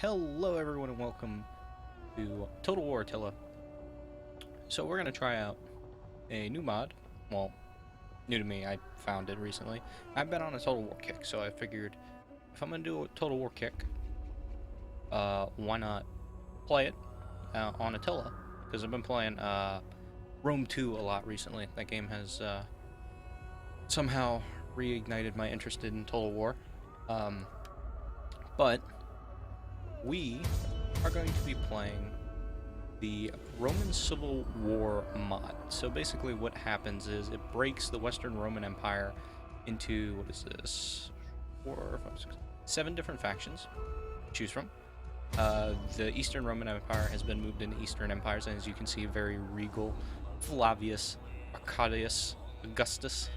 Hello everyone and welcome to Total War Attila. So we're going to try out a new mod. Well, new to me, I found it recently. I've been on a Total War kick, so I figured if I'm going to do a Total War kick, why not play it on Attila? Because I've been playing Rome 2 a lot recently. That game has somehow reignited my interest in Total War. But we are going to be playing the Roman Civil War mod. So basically what happens is it breaks the Western Roman Empire into, what is this, 7 different factions to choose from. The Eastern Roman Empire has been moved into Eastern Empires, and as you can see, very regal. Flavius Arcadius Augustus,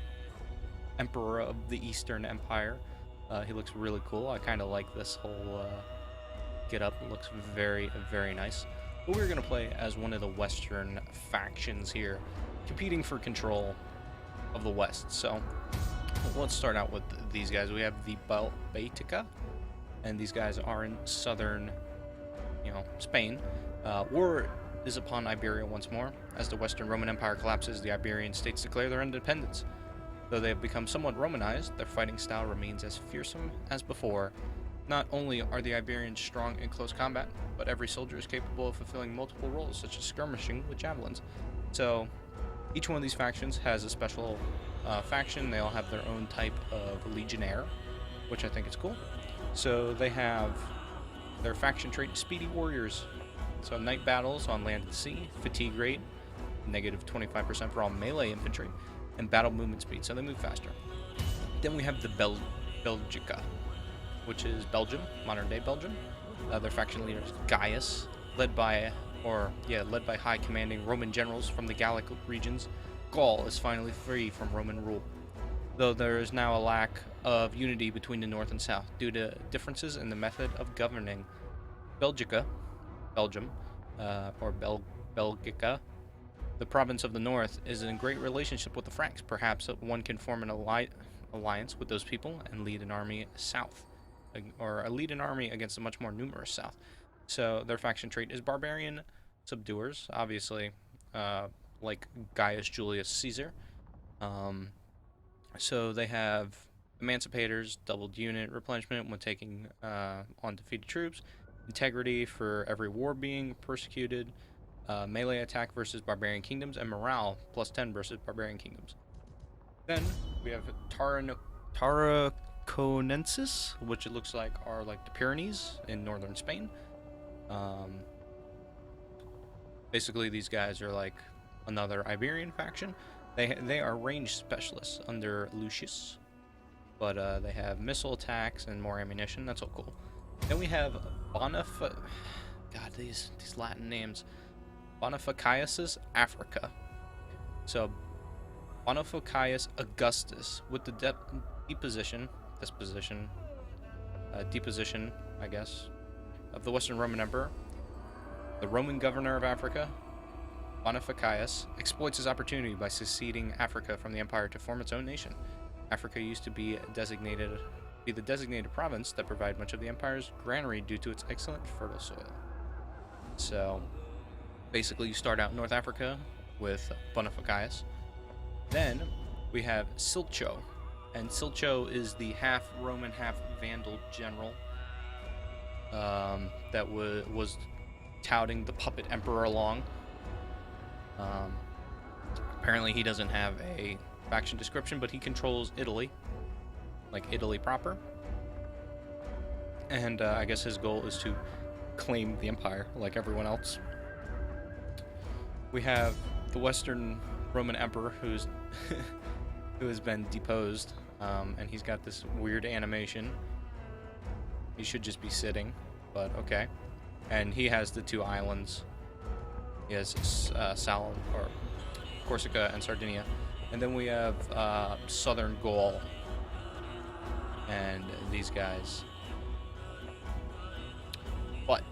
Emperor of the Eastern Empire. He looks really cool. I kind of like this whole get up. It looks very, very nice. But we're going to play as one of the Western factions here, competing for control of the West. So let's start out with these guys. We have the Baltica, and these guys are in southern, Spain. War is upon Iberia once more. As the Western Roman Empire collapses, the Iberian states declare their independence. Though they have become somewhat Romanized, their fighting style remains as fearsome as before. Not only are the Iberians strong in close combat, but every soldier is capable of fulfilling multiple roles, such as skirmishing with javelins. So, each one of these factions has a special faction. They all have their own type of legionnaire, which I think is cool. So, they have their faction trait, Speedy Warriors. So, night battles on land and sea, fatigue rate, negative 25% for all melee infantry, and battle movement speed, so they move faster. Then we have the Belgica, which is Belgium, modern-day Belgium. Their faction leader is Gaius, led by high commanding Roman generals from the Gallic regions. Gaul is finally free from Roman rule, though there is now a lack of unity between the north and south due to differences in the method of governing. Belgica, Belgium, or Belgica, the province of the north, is in great relationship with the Franks. Perhaps one can form an alliance with those people and lead an army south, or lead an army against a much more numerous south. So their faction trait is barbarian subduers, obviously, like Gaius Julius Caesar. So they have emancipators, doubled unit replenishment when taking on defeated troops, integrity for every war being persecuted, melee attack versus barbarian kingdoms, and morale plus 10 versus barbarian kingdoms. Then we have Tarraconensis, which it looks like are like the Pyrenees in northern Spain. Basically, these guys are like another Iberian faction. They are range specialists under Lucius, but they have missile attacks and more ammunition. That's all cool. Then we have God, these Latin names. Bonifacius Africa. So Bonifacius Augustus, with the deposition, I guess, of the Western Roman Emperor, the Roman governor of Africa, Bonifacius exploits his opportunity by seceding Africa from the empire to form its own nation. Africa used to be the designated province that provided much of the empire's granary due to its excellent fertile soil. So basically, you start out in North Africa with Bonifacius. Then we have Silcho, and Silcho is the half Roman, half Vandal general that was touting the puppet emperor along. Apparently, he doesn't have a faction description, but he controls Italy, like Italy proper. And I guess his goal is to claim the empire, like everyone else. We have the Western Roman Emperor who has been deposed, and he's got this weird animation. He should just be sitting, but okay. And he has the 2 islands. He has Salon, or Corsica, and Sardinia. And then we have Southern Gaul, and these guys. But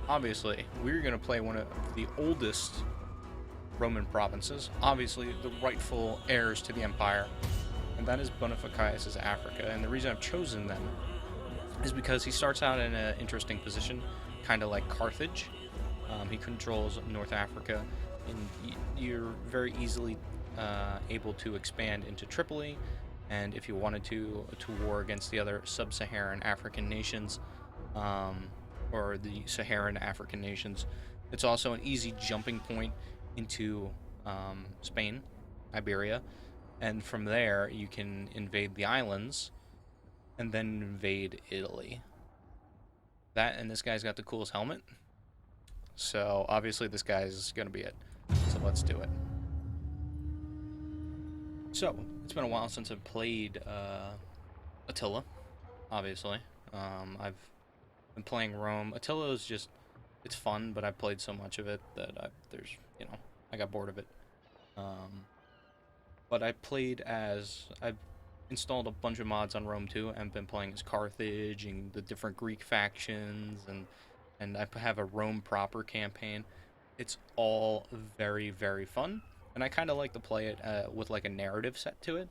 obviously, we're going to play one of the oldest Roman provinces, obviously the rightful heirs to the empire, and that is Bonifacius' Africa. And the reason I've chosen them is because he starts out in an interesting position, kind of like Carthage. He controls North Africa, and you're very easily able to expand into Tripoli. And if you wanted to war against the other sub-Saharan African nations, um, or the Saharan African nations, it's also an easy jumping point into Spain, Iberia, and from there you can invade the islands and then invade Italy. That, and this guy's got the coolest helmet, so obviously this guy's gonna be it. So let's do it. So it's been a while since I've played Attila. Obviously, I've been playing Rome. Attila is just, it's fun, but I've played so much of it that I got bored of it. Um, but I've installed a bunch of mods on Rome too, and been playing as Carthage and the different Greek factions, and I have a Rome proper campaign. It's all very, very fun, and I kind of like to play it with like a narrative set to it,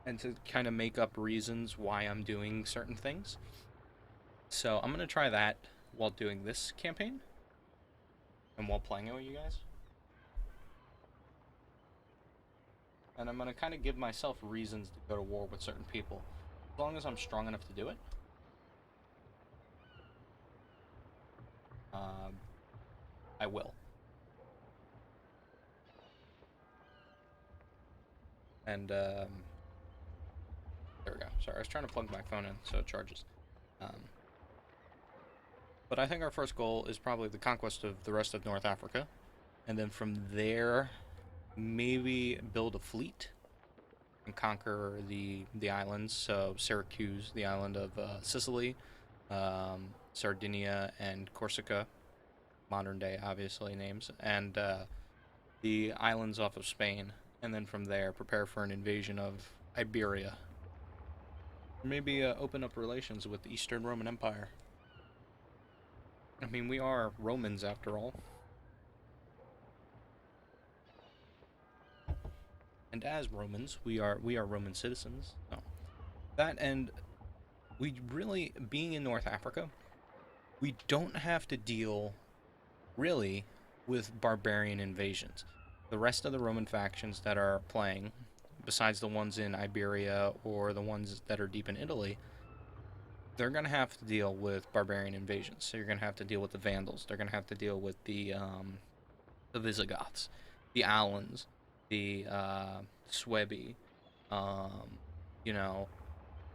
and to kind of make up reasons why I'm doing certain things. So I'm gonna try that while doing this campaign, and while playing it with you guys. And I'm gonna kind of give myself reasons to go to war with certain people, as long as I'm strong enough to do it. I will. And there we go. Sorry, I was trying to plug my phone in so it charges. But I think our first goal is probably the conquest of the rest of North Africa, and then from there, maybe build a fleet and conquer the islands. So Syracuse, the island of Sicily, Sardinia, and Corsica, modern day obviously names, and the islands off of Spain, and then from there prepare for an invasion of Iberia. Maybe open up relations with the Eastern Roman Empire. I mean, we are Romans after all. And as Romans, we are Roman citizens. So that, and we really, being in North Africa, we don't have to deal really with barbarian invasions. The rest of the Roman factions that are playing, besides the ones in Iberia or the ones that are deep in Italy, they're going to have to deal with barbarian invasions. So you're going to have to deal with the Vandals. They're going to have to deal with the Visigoths, the Alans, the Suebi, you know,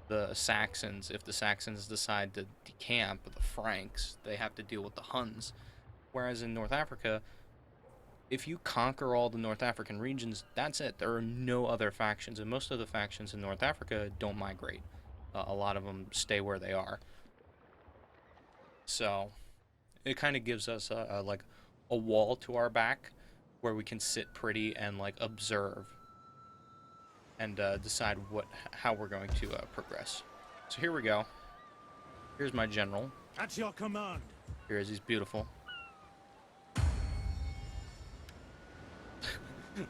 the Saxons. If the Saxons decide to decamp, the Franks, they have to deal with the Huns. Whereas in North Africa, if you conquer all the North African regions, that's it. There are no other factions, and most of the factions in North Africa don't migrate. A lot of them stay where they are. So it kind of gives us like a wall to our back where we can sit pretty and like observe and decide how we're going to progress. So here we go. Here's my general. At your command. He's beautiful.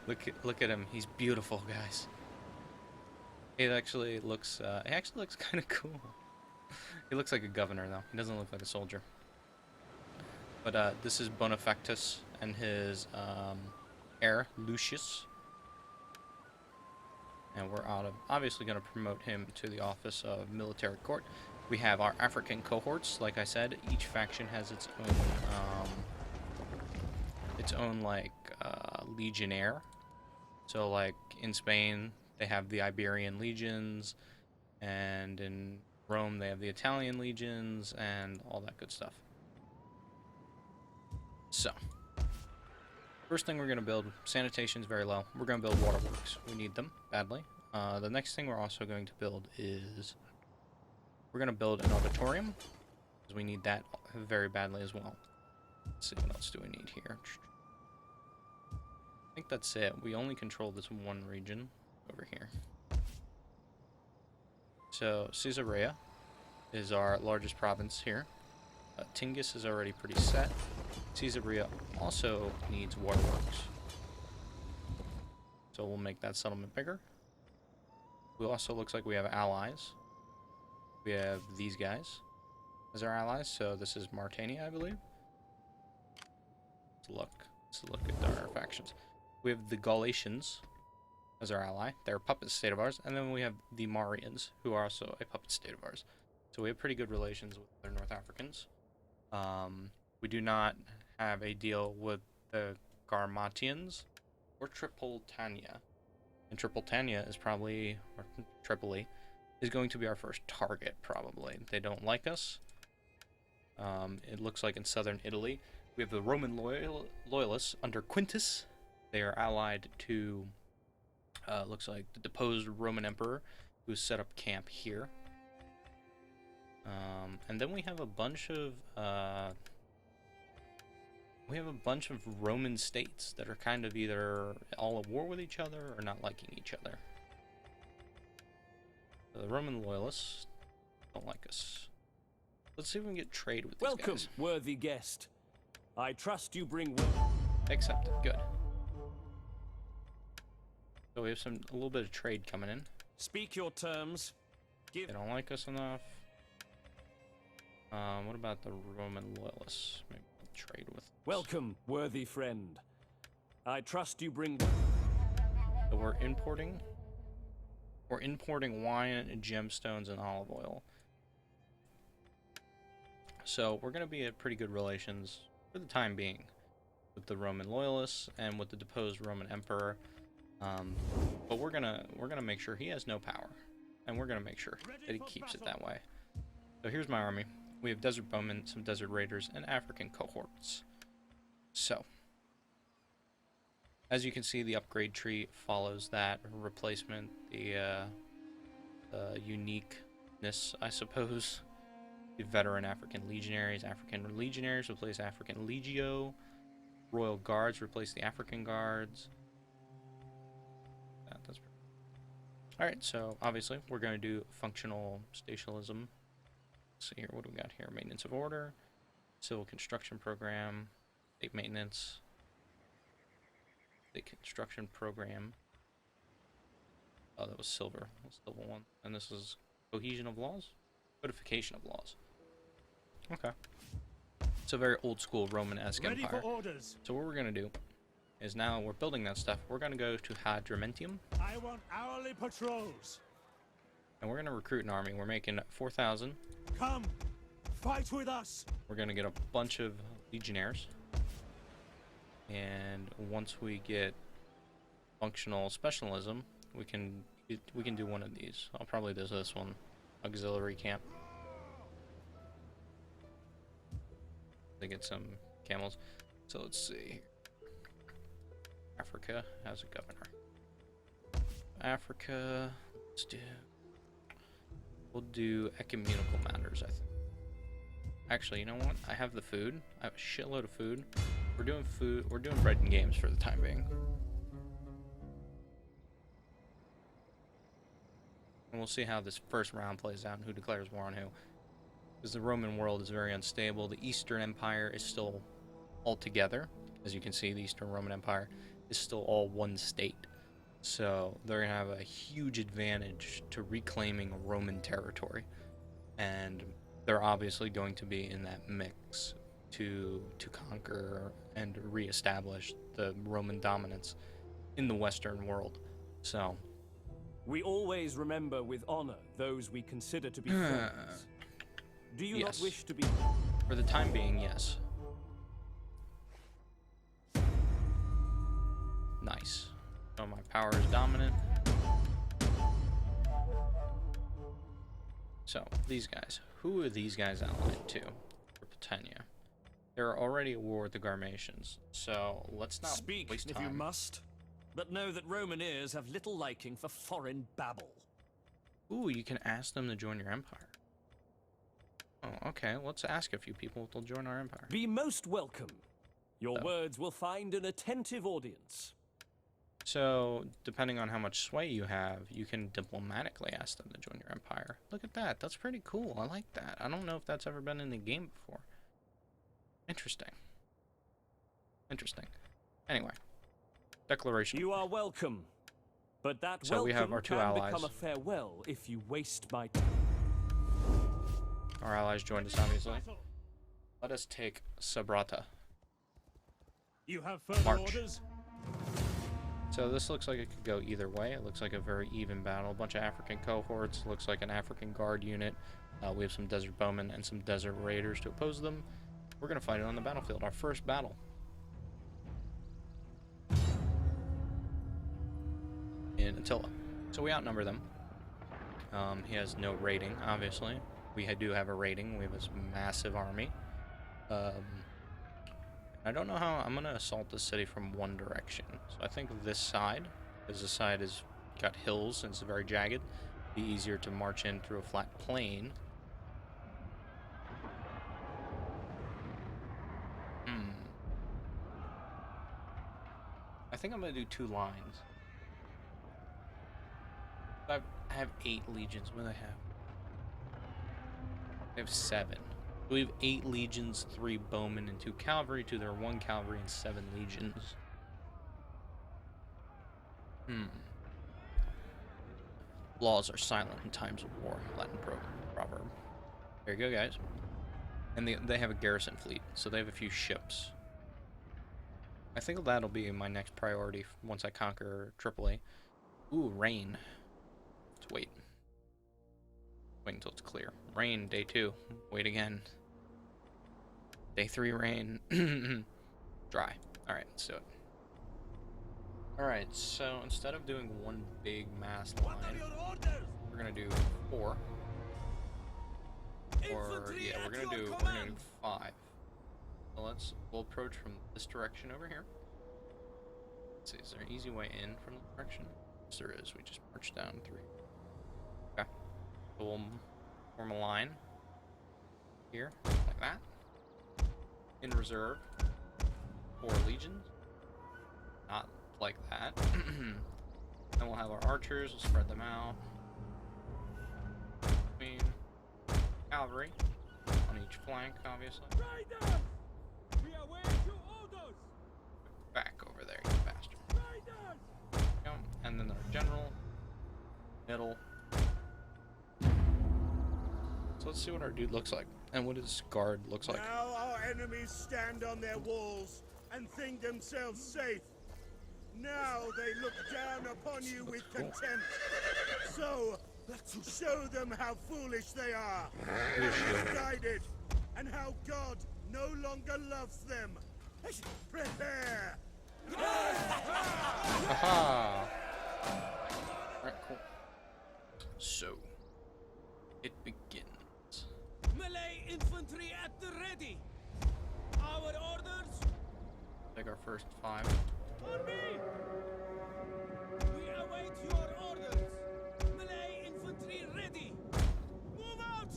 Look at him. He's beautiful, guys. He actually looks kind of cool. He looks like a governor, though. He doesn't look like a soldier. But this is Bonifactus and his heir, Lucius. And we're obviously going to promote him to the office of military court. We have our African cohorts. Like I said, each faction has its own legionnaire. So like in Spain, they have the Iberian legions, and in Rome they have the Italian legions and all that good stuff. So first thing we're going to build, sanitation is very low. We're going to build waterworks. We need them badly. The next thing we're also going to build is we're going to build an auditorium, because we need that very badly as well. Let's see, what else do we need here? I think that's it. We only control this one region over here. So Caesarea is our largest province here. Tingis is already pretty set. Caesarea also needs waterworks, so we'll make that settlement bigger. We also looks like we have allies. We have these guys as our allies. So this is Mauritania, I believe. Let's look at our factions. We have the Galatians as our ally. They're a puppet state of ours. And then we have the Marians, who are also a puppet state of ours. So we have pretty good relations with other North Africans. We do not have a deal with the Garmatians or Tripolitania. And Tripolitania is probably, or Tripoli, is going to be our first target, probably. They don't like us. It looks like in southern Italy, we have the Roman loyalists under Quintus. They are allied to, looks like the deposed Roman emperor, who set up camp here. And then we have a bunch of Roman states that are kind of either all at war with each other or not liking each other. So the Roman loyalists don't like us. Let's see if we can get trade with these Welcome, guys. worthy guest. I trust you bring Accepted. Good. So we have a little bit of trade coming in. Speak your terms. They don't like us enough. What about the Roman loyalists? Maybe we'll trade with us. Welcome, worthy friend. I trust you bring. So we're importing wine and gemstones and olive oil. So we're going to be at pretty good relations for the time being with the Roman loyalists and with the deposed Roman emperor. But we're gonna make sure he has no power, and we're gonna make sure that he keeps it that way. So here's my army. We have desert bowmen, some desert raiders, and African cohorts. So, as you can see, the upgrade tree follows that replacement, the uniqueness, I suppose. The veteran African legionaries replace African legio. Royal guards replace the African guards. That's alright, so obviously we're going to do functional stationalism. Let's see here, what do we got here? Maintenance of order, civil construction program, state maintenance, state construction program. Oh, that was silver. That's the one. And this is cohesion of laws? Codification of laws. Okay. It's a very old school Roman-esque empire. So what we're going to do is now we're building that stuff. We're going to go to Hadramentium. I want hourly patrols. And we're going to recruit an army. We're making 4,000. Come, fight with us. We're going to get a bunch of legionnaires. And once we get functional specialism, we can do one of these. I'll probably do this one. Auxiliary camp. They get some camels. So let's see. Africa has a governor. Africa, we'll do ecumenical matters, I think. Actually, you know what? I have the food. I have a shitload of food. We're doing food. We're doing bread and games for the time being. And we'll see how this first round plays out and who declares war on who. Because the Roman world is very unstable. The Eastern Empire is still all together. As you can see, the Eastern Roman Empire is still all one state. So they're going to have a huge advantage to reclaiming Roman territory. And they're obviously going to be in that mix to conquer and reestablish the Roman dominance in the Western world. So we always remember with honor those we consider to be friends. Do you not wish to be? For the time being, yes. Nice. So my power is dominant. So, these guys. Who are these guys allied to? For Britannia. They're already at war with the Garmatians. So, let's not waste time. Speak if you must. But know that Roman ears have little liking for foreign babble. Ooh, you can ask them to join your empire. Oh, okay. Let's ask a few people if they'll join our empire. Be most welcome. Your words will find an attentive audience. So, depending on how much sway you have, you can diplomatically ask them to join your empire. Look at that. That's pretty cool. I like that. I don't know if that's ever been in the game before. Interesting. Interesting. Anyway. Declaration. You are welcome. But that so we have our two allies. become a farewell if you waste my time. Our allies joined us, obviously. Let us take Sabrata. You have further March. orders? So this looks like it could go either way. It looks like a very even battle. A bunch of African cohorts. Looks like an African guard unit. We have some desert bowmen and some desert raiders to oppose them. We're going to fight it on the battlefield. Our first battle. In Attila. So we outnumber them. He has no rating, obviously. We do have a rating. We have this massive army. I don't know how I'm gonna assault the city from one direction. So I think this side, because this side has got hills and it's very jagged, be easier to march in through a flat plain. I think I'm gonna do 2 lines. I have 8 legions. What do I have? I have 7. We have 8 legions, 3 bowmen, and 2 cavalry to their 1 cavalry and 7 legions. Laws are silent in times of war. Latin proverb. There you go, guys. And they have a garrison fleet, so they have a few ships. I think that'll be my next priority once I conquer Tripoli. Ooh, rain. Let's wait. Wait until it's clear. Rain, day 2. Wait again. Day 3, rain. Dry. Alright, let's do it. Alright, so instead of doing one big mass line, we're gonna do 4. Or, yeah, we're gonna do 5. So we'll approach from this direction over here. Let's see, is there an easy way in from the direction? Yes, there is. We just march down 3. Okay. So we'll form a line here, like that. In reserve, 4 legions. Not like that. Then we'll have our archers, we'll spread them out. Queen, cavalry on each flank, obviously. We await your orders. Back over there, you bastard. Go. And then our general, middle. So let's see what our dude looks like, and what his guard looks like. Now our enemies stand on their walls and think themselves safe. Now they look down upon you with contempt. So, show them how foolish they are, misguided, and how God no longer loves them. Prepare! Haha! Alright, cool. So, it begins. Melee infantry at the ready. Our orders. Take our first 5. On me. We await your orders. Melee infantry ready. Move out.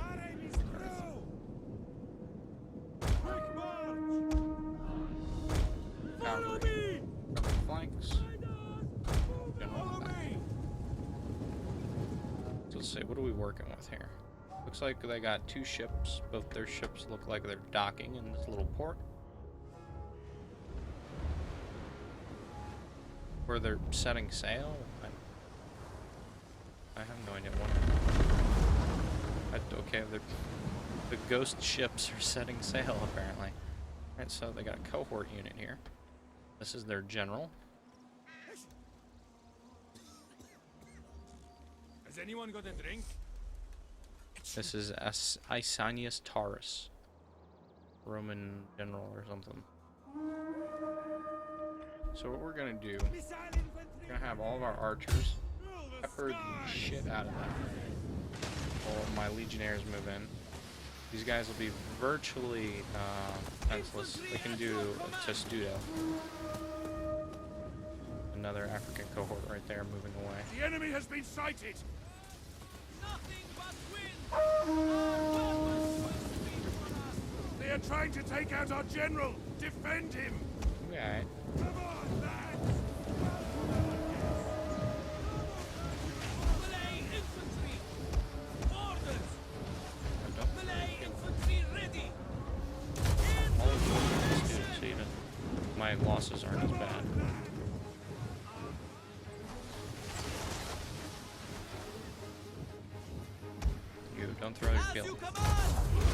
Our aim is through! Quick march! Follow Cavalry. me! Cover the flanks. General Follow back. me! So let's see, what are we working with here? Looks like they got 2 ships. Both their ships look like they're docking in this little port. Or they're setting sail? I have no idea what. Okay, the ghost ships are setting sail, apparently. Alright, so they got a cohort unit here. This is their general. Has anyone got a drink? This is Isanius Taurus, Roman general or something. So what we're gonna do, we're gonna have all of our archers pepper the shit out of them. All of my legionnaires move in. These guys will be virtually defenseless. They can do a testudo. Another African cohort right there moving away. The enemy has been sighted! Nothing but wind. They are trying to take out our general! Defend him! Okay. Come on, lads! Melee infantry. Orders. Don't Melee infantry ready. all of the students even. My losses aren't as bad. You don't throw your feel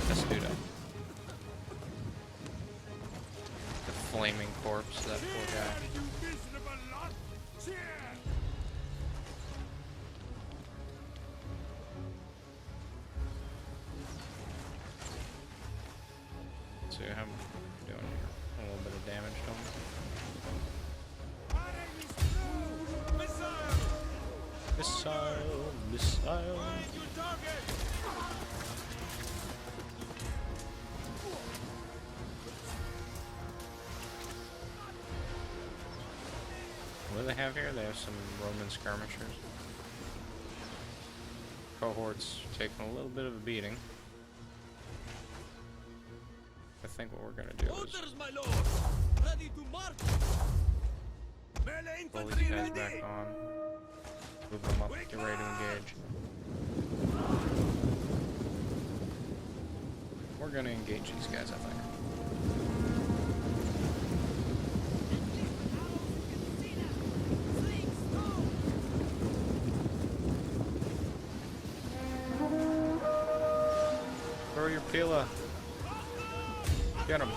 Testudo. The flaming corpse, that poor guy. So how am I doing here? A little bit of damage to him. Missile, missile. What do they have here? They have some Roman skirmishers. Cohorts taking a little bit of a beating. I think what we're gonna do is pull these guys back on, move them up, get ready to engage. We're gonna engage these guys, I think. Throw your pila. Get him.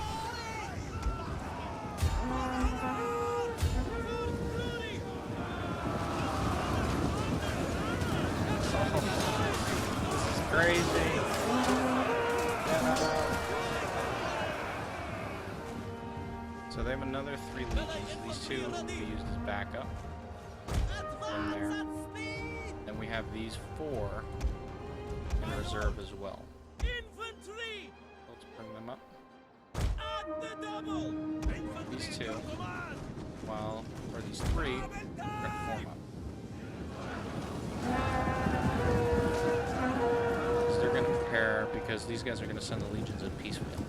This is crazy. So they have another 3 legions. These 2 will be used as backup. And there. Then we have these 4 in reserve as well. Let's bring them up. These 2, while, or these 3, are gonna form up. So they're gonna prepare, because these guys are gonna send the legions in piecemeal.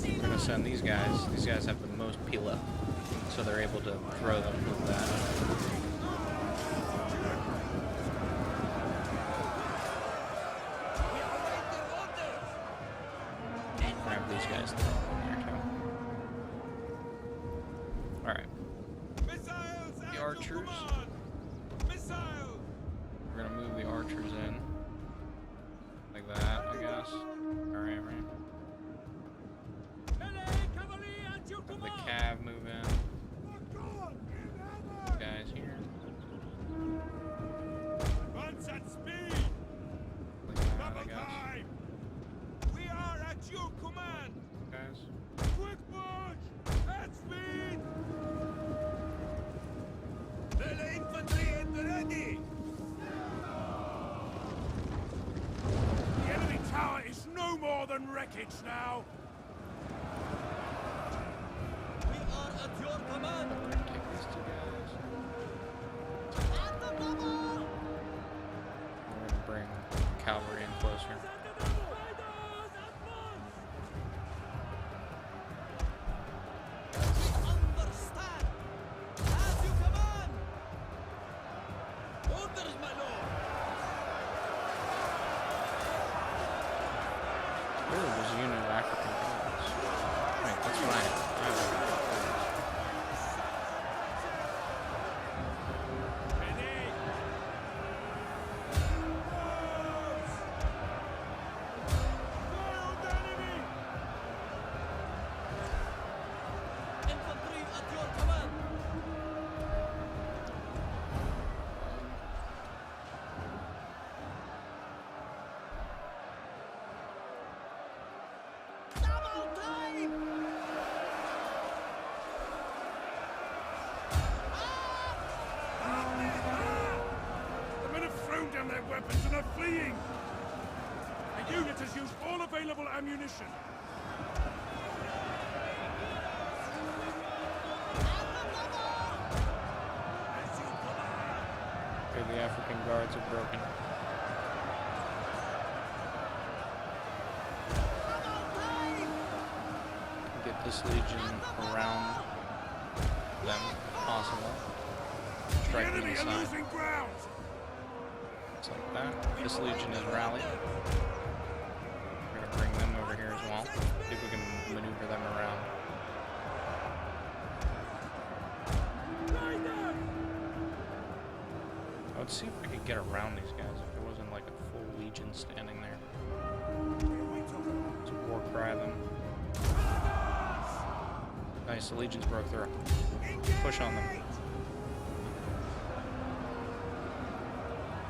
We're gonna send these guys. These guys have the most pila, so they're able to throw them with that. These guys throw them in there too. Alright. The archers. We're gonna move the archers in. Like that, I guess. Alright, right. Have the cav move in. These guys here. Like that, I guess. Your command, Guys. quick march at speed. The infantry is ready. The enemy tower is no more than wreckage now. We are at your command. We're gonna take these 2 guys. We're gonna bring cavalry in closer. There's a unit of African guards. Wait, that's what I have. Infantry at your command. Their weapons and are fleeing. The unit has used all available ammunition. Okay, the African guards are broken. Get this legion around them, if possible. Strike them inside. Losing ground. Just like that. This legion is rallied. We're gonna bring them over here as well. See if we can maneuver them around. Let's see if I could get around these guys if there wasn't like a full legion standing there. Let's war cry them. Nice, the legions broke through. Push on them.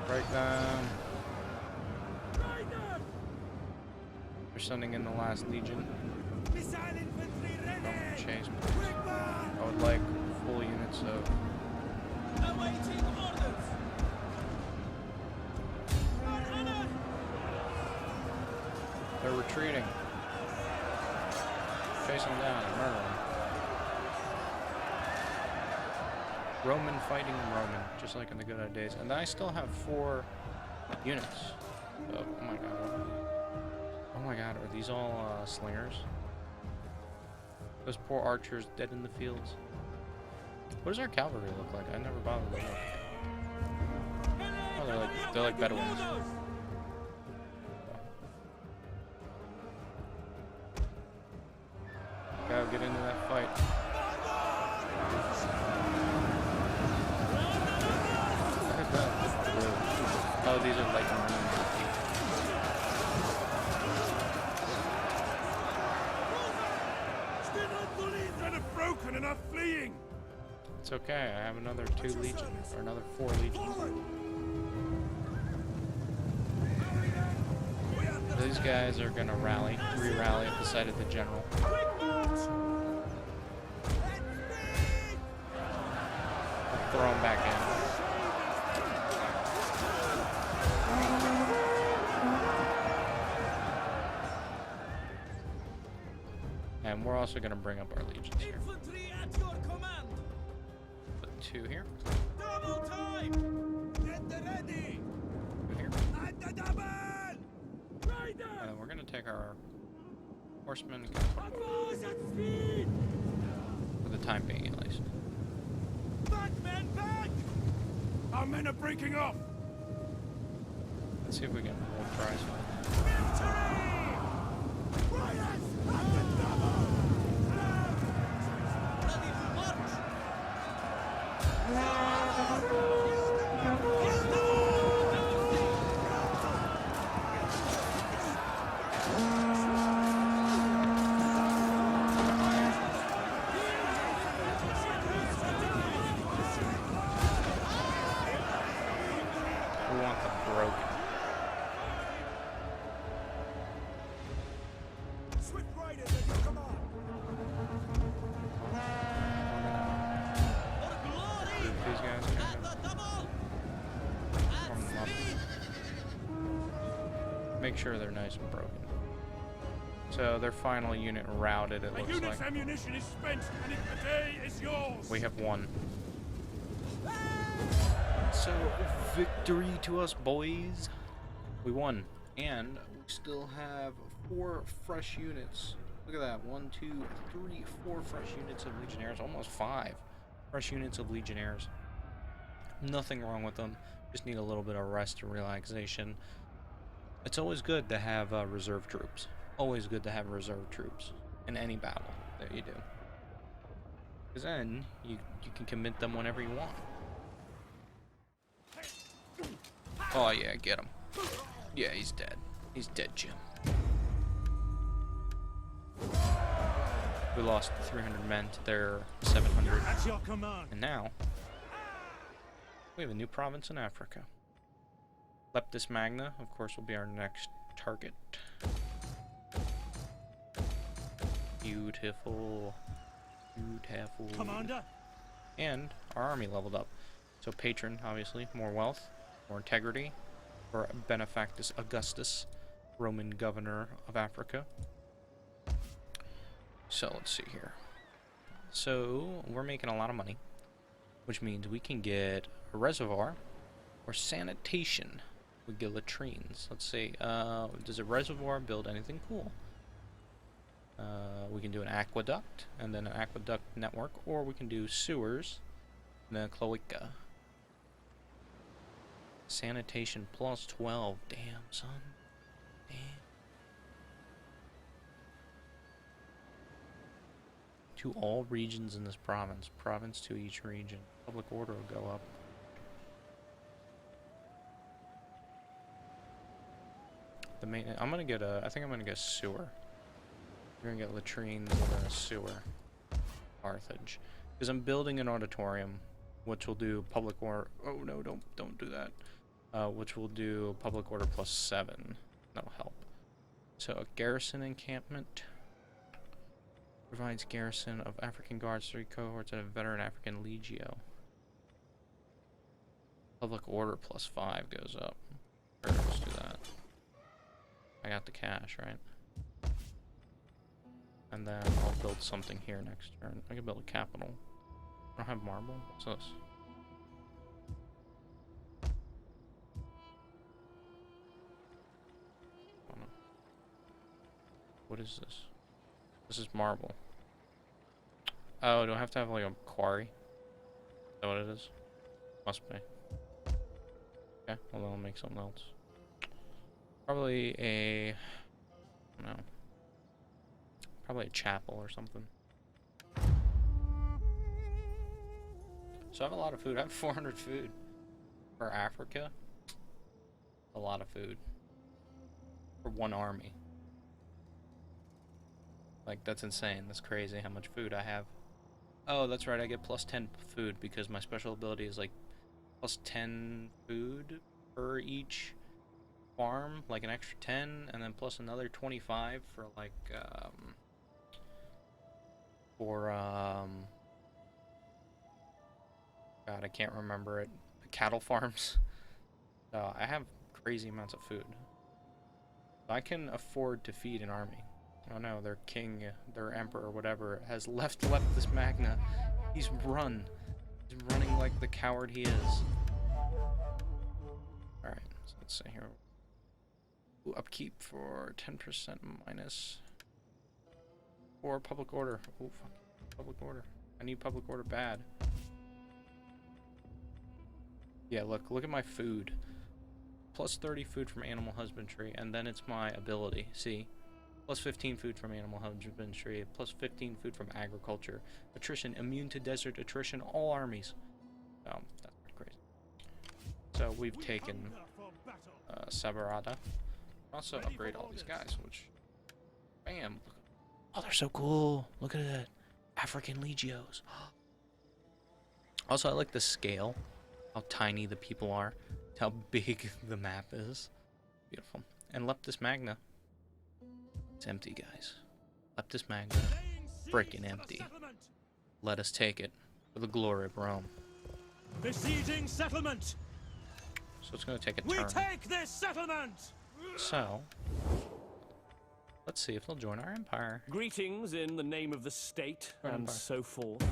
Break them. They're sending in the last legion. Don't chase me. I would like full units of... Awaiting orders. They're retreating. Chase them down and murder them. Roman fighting Roman, just like in the good old days. And I still have 4 units. Oh my god. Oh my god, are these all slingers? Those poor archers dead in the fields. What does our cavalry look like? I never bothered to look. Oh, they're like Bedouins. Go get into that fight. What is that? Oh, these are like broken and are fleeing. It's okay, I have another 2 legions, or another 4 legions. These guys are gonna rally, re-rally at the site of the general. I'll throw them back in. And we're also gonna bring up our legions here. Infantry at your command. Put 2 here. Double time. Get ready. 2 here. At the double. Rider. And then we're gonna take our horsemen Advance at speed. for the time being, at least. Back, men, back. Our men are breaking off. Let's see if we can hold tries. Victory. Riders at the double. Ready to march. We want them broken. Swift riders at your command. For glory. These guys At the double. At Warm them up. speed. make sure they're nice and broken. So their final unit routed, it The looks unit's like. ammunition is spent, and the day is yours. We have won. So, victory to us, boys. We won. And we still have 4 fresh units. Look at that. 1, 2, 3, 4 fresh units of Legionnaires. Almost 5 fresh units of Legionnaires. Nothing wrong with them. Just need a little bit of rest and relaxation. It's always good to have reserve troops. Always good to have reserve troops in any battle that you do. Because then you can commit them whenever you want. Oh yeah, get him. Yeah, he's dead. He's dead, Jim. We lost 300 men to their 700. At your command. And now, we have a new province in Africa. Leptis Magna, of course, will be our next target. Beautiful. Beautiful. Commander. And our army leveled up. So patron, obviously, more wealth, more integrity. For Benefactus Augustus, Roman governor of Africa. So let's see here. So we're making a lot of money, which means we can get a reservoir or sanitation. We get latrines. Let's see. Does a reservoir build anything cool? We can do an aqueduct and then an aqueduct network, or we can do sewers and then a cloaca. Sanitation plus 12. Damn, son. Damn. To all regions in this province. Province to each region. Public order will go up. the main. I'm gonna get a. I think I'm gonna get a sewer. We're gonna get latrines and a sewer. Carthage, because I'm building an auditorium, which will do public order. Oh no, don't do that. Which will do public order +7. That'll help. So a garrison encampment provides garrison of African guards, 3 cohorts, and a veteran African legio. Public order +5 goes up. Sure, let's do that. I got the cash, right? And then I'll build something here next turn. I can build a capital. I don't have marble. What's this? I don't know. What is this? This is marble. Oh, do I have to have like a quarry? Is that what it is? Must be. Okay, well then I'll make something else. Probably a... I don't know. Probably a chapel or something. So I have a lot of food. I have 400 food. For Africa. A lot of food. For one army. Like, that's insane. That's crazy how much food I have. Oh, that's right. I get +10 food because my special ability is like +10 food per each farm. Like an extra 10 and then plus another 25 for like, God, I can't remember it. Cattle farms. I have crazy amounts of food. I can afford to feed an army. Oh no, their king, their emperor, whatever, has left this Magna. He's run. He's running like the coward he is. Alright, so let's see here. Ooh, upkeep for 10% minus. Or public order. Ooh, fuck. Public order. I need public order bad. Yeah, look at my food. +30 food from animal husbandry, and then it's my ability. See? +15 food from animal husbandry, +15 food from agriculture. Attrition, immune to desert attrition, all armies. Oh, that's pretty crazy. So we've taken Sabarada. Also upgrade all these guys, which... Bam! Oh, they're so cool! Look at that. African legios. Also, I like the scale. How tiny the people are. How big the map is. Beautiful. And Leptis Magna. It's empty, guys. Leptis Magna. Freaking empty. Let us take it for the glory of Rome. Besieging settlement. So it's going to take a We turn. take this settlement. So, let's see if they'll join our empire. Greetings in the name of the state Our and empire. so forth.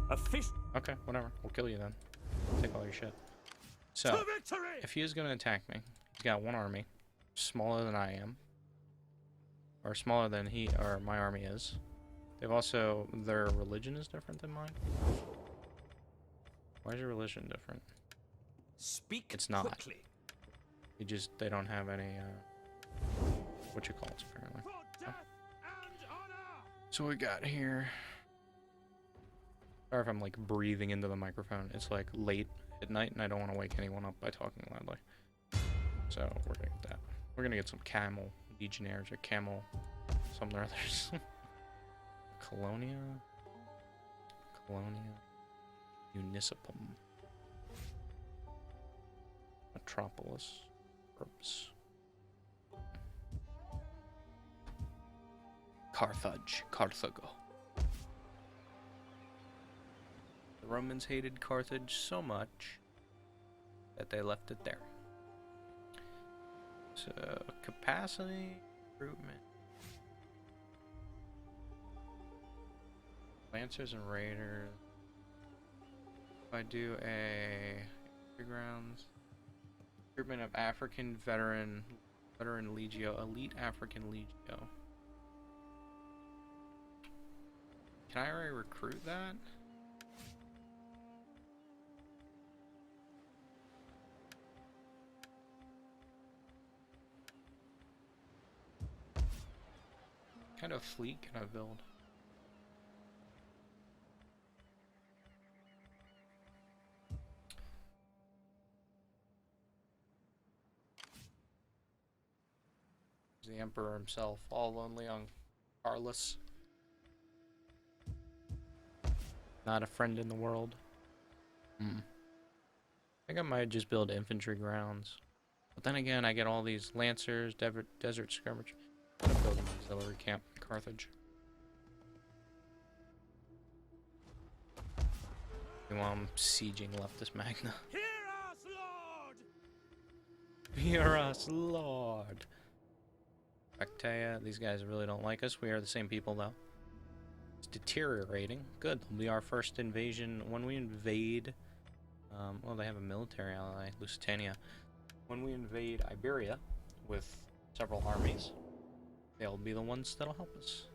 A fish Okay, whatever. We'll kill you then. Take all your shit. to So, victory. if he is going to attack me, he's got one army. Smaller than I am. Or smaller than he or my army is. They've also... Their religion is different than mine. Why is your religion different? Speak It's not. quickly. They don't have any, what you call it, apparently. For death and honor. So we got here... Or if I'm, like, breathing into the microphone. It's, like, late at night, and I don't want to wake anyone up by talking loudly. So, we're gonna get that. We're gonna get some camel legionnaires, or camel something or others. Colonia? Municipum. Metropolis. Herbs. Carthago. The Romans hated Carthage so much that they left it there. So, capacity, recruitment. Lancers and Raiders. If I do a grounds, recruitment of African veteran Legio, elite African Legio. Can I already recruit that? What kind of fleet can I build? the Emperor himself, all lonely on Carlos. Not a friend in the world. I think I might just build infantry grounds. But then again, I get all these lancers, desert skirmish. I'm gonna build an auxiliary camp in Carthage. While I'm sieging Leftus Magna. Hear us, Lord! Hear us, Lord! Actea, these guys really don't like us. We are the same people, though. It's deteriorating. Good, they'll be our first invasion. When we invade... well, they have a military ally, Lusitania. When we invade Iberia with several armies, they'll be the ones that'll help us.